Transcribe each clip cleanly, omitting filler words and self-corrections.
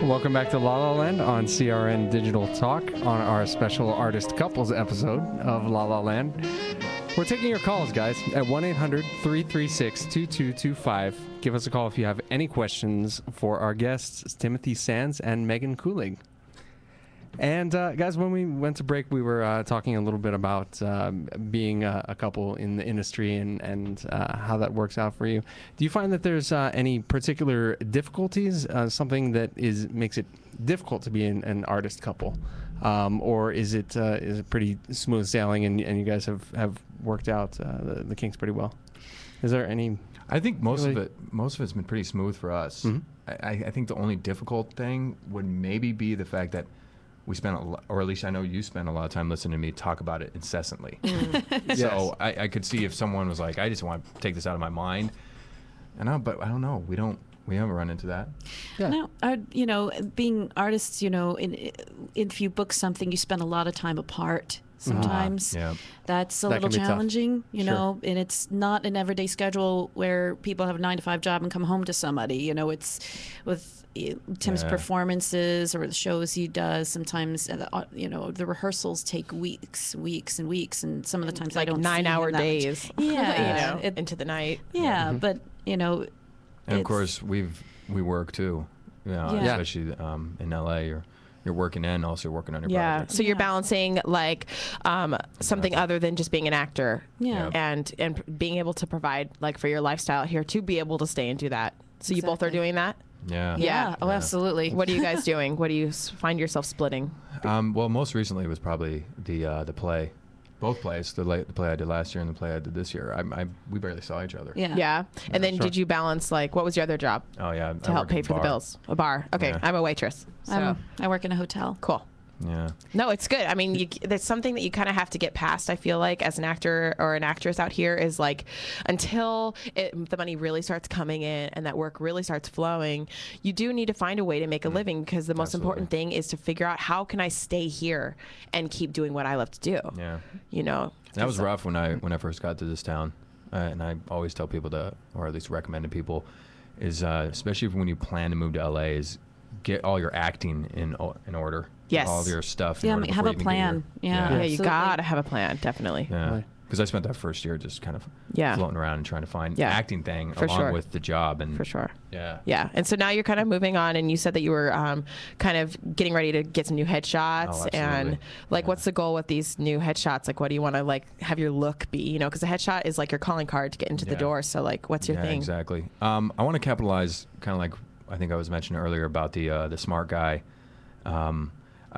Welcome back to La La Land on CRN Digital Talk on our special artist couples episode of La La Land. We're taking your calls, guys, at 1-800-336-2225. Give us a call if you have any questions for our guests, Timothy Sands and Meghan Kulig. And, guys, when we went to break, we were talking a little bit about being a couple in the industry and how that works out for you. Do you find that there's any particular difficulties, something that makes it difficult to be an artist couple? Or is it pretty smooth sailing and you guys have worked out the kinks pretty well? Is there any... I think most of it's been pretty smooth for us. Mm-hmm. I think the only difficult thing would maybe be the fact that we spent, or at least I know you spend a lot of time listening to me talk about it incessantly. Yes. So I could see if someone was like, I just want to take this out of my mind. But I don't know. We haven't run into that. Yeah. No, being artists, if you book something, you spend a lot of time apart. Sometimes that's a little challenging, know, and it's not an everyday schedule where people have a 9-to-5 job and come home to somebody. It's with Tim's performances or the shows he does. Sometimes, the rehearsals take weeks and weeks, and some of the times I don't 9-hour days. Yeah, into the night. Yeah, but and of course we work too. Especially in LA. You're working and also working on your project. So you're balancing like something other than just being an actor. Yeah. And being able to provide like for your lifestyle here to be able to stay and do that. So you both are doing that? Yeah. Oh, absolutely. What are you guys doing? What do you find yourself splitting? Well, most recently was probably the play. Both plays, the play I did last year and the play I did this year. We barely saw each other. Yeah. And then did you balance, like, what was your other job? Oh, yeah. To help pay for the bills? A bar. Okay. Yeah. I'm a waitress. So. I work in a hotel. Cool. Yeah. No, it's good. I mean, there's something that you kind of have to get past, I feel like, as an actor or an actress out here is like, until the money really starts coming in and that work really starts flowing, you do need to find a way to make a living, because the most important thing is to figure out how can I stay here and keep doing what I love to do. Yeah. That was rough when I first got to this town. And I always tell people or at least recommend to people, is especially when you plan to move to LA, is get all your acting in order. Yes. All of your stuff. Have a plan. Yeah, you gotta have a plan, definitely. Yeah. Because I spent that first year just kind of floating around and trying to find acting thing along with the job. And for sure. Yeah. Yeah. And so now you're kind of moving on, and you said that you were kind of getting ready to get some new headshots. And like, what's the goal with these new headshots? Like, what do you want to like have your look be? Because a headshot is like your calling card to get into the door. So like, what's your thing? Exactly. I want to capitalize, kind of like I think I was mentioning earlier about the smart guy.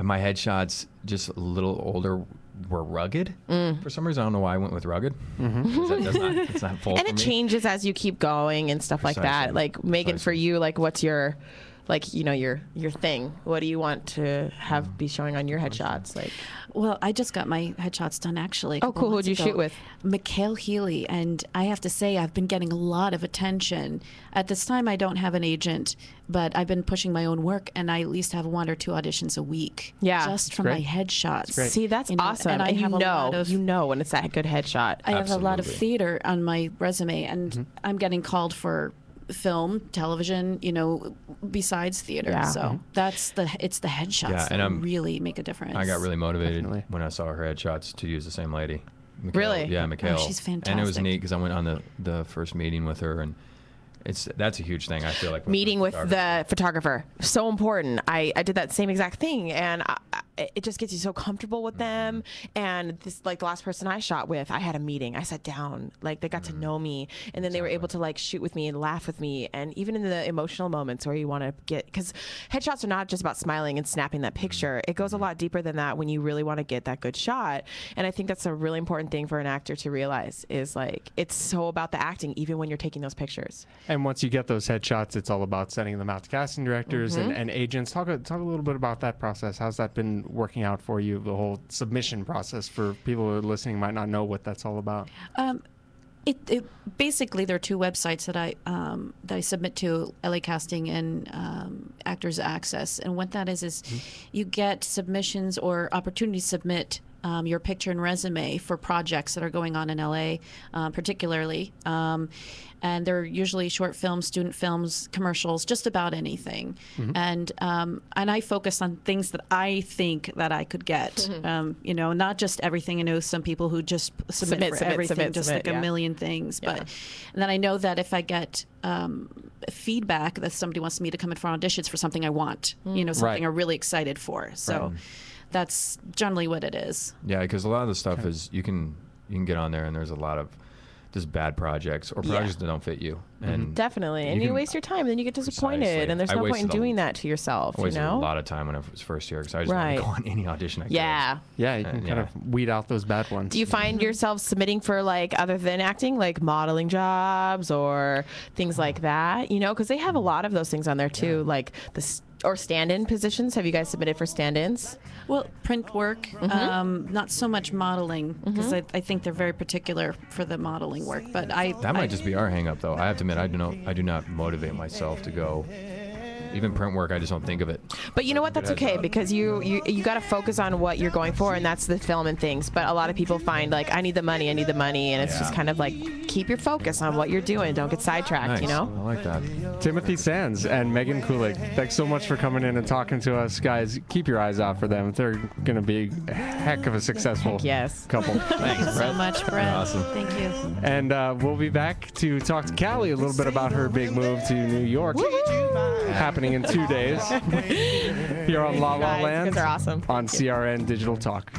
My headshots, just a little older, were rugged. For some reason, I don't know why I went with rugged. It's not full. And it changes as you keep going and stuff like that. Like Meghan, for you, like what's your, like your thing? What do you want to have be showing on your headshots? Like, well, I just got my headshots done actually. Oh, cool. Who'd you shoot with? Mikhail Healy, and I have to say I've been getting a lot of attention. At this time, I don't have an agent, but I've been pushing my own work, and I at least have 1 or 2 auditions a week. Yeah, just from my headshots. See, that's awesome. And you know when it's that good headshot. I have a lot of theater on my resume, and I'm getting called for film, television, besides theater. Yeah. So it's the headshots that really make a difference. I got really motivated when I saw her headshots to use the same lady. Mikhail. Really? Yeah, Mikhail. Oh, she's fantastic. And it was neat because I went on the first meeting with her, and that's a huge thing, I feel like. Meeting with the photographer. So important. I did that same exact thing, and it just gets you so comfortable with them. And this, like the last person I shot with, I had a meeting. I sat down, like they got to know me, and then they were able to like shoot with me and laugh with me. And even in the emotional moments where you want to because headshots are not just about smiling and snapping that picture. It goes a lot deeper than that when you really want to get that good shot. And I think that's a really important thing for an actor to realize is like, it's so about the acting, even when you're taking those pictures. And once you get those headshots, it's all about sending them out to casting directors and agents. Talk a little bit about that process. How's that been working out for you, the whole submission process? For people who are listening might not know what that's all about. Basically, there are 2 websites that I submit to, LA Casting and Actors Access. And what that is you get submissions or opportunities to submit your picture and resume for projects that are going on in LA, particularly. And they're usually short films, student films, commercials, just about anything. And I focus on things that I think that I could get. You know, not just everything. I know some people who just submit everything, like a million things. But and then I know that if I get feedback that somebody wants me to come in for auditions for something I want, you know, something I'm really excited for. So that's generally what it is. Yeah, because a lot of the stuff is you can get on there and there's a lot of just bad projects or projects that don't fit you. And definitely. And you waste your time, then you get disappointed, and there's no point in doing that to yourself. I wasted a lot of time when I was first year because I just wanted to go on any audition I could. Yeah, you can kind of weed out those bad ones. Do you find yourself submitting for, like, other than acting, like modeling jobs or things like that? You know, because they have a lot of those things on there too, like or stand-in positions. Have you guys submitted for stand-ins? Well, print work, not so much modeling, because I think they're very particular for the modeling work. But that might just be our hang-up, though. I have to admit, I do not motivate myself to go. Even print work, I just don't think of it. But you know what? That's okay, because you got to focus on what you're going for, and that's the film and things. But a lot of people find, like, I need the money, and it's just kind of like, keep your focus on what you're doing. Don't get sidetracked, you know? I like that. Timothy Sands and Meghan Kulig, thanks so much for coming in and talking to us. Guys, keep your eyes out for them. They're going to be a heck of a successful couple. Thanks so much, Brett. Awesome. Thank you. And we'll be back to talk to Callie a little bit about her big move to New York. Happening in 2 days here on La La Land are awesome. on CRN Digital Talk.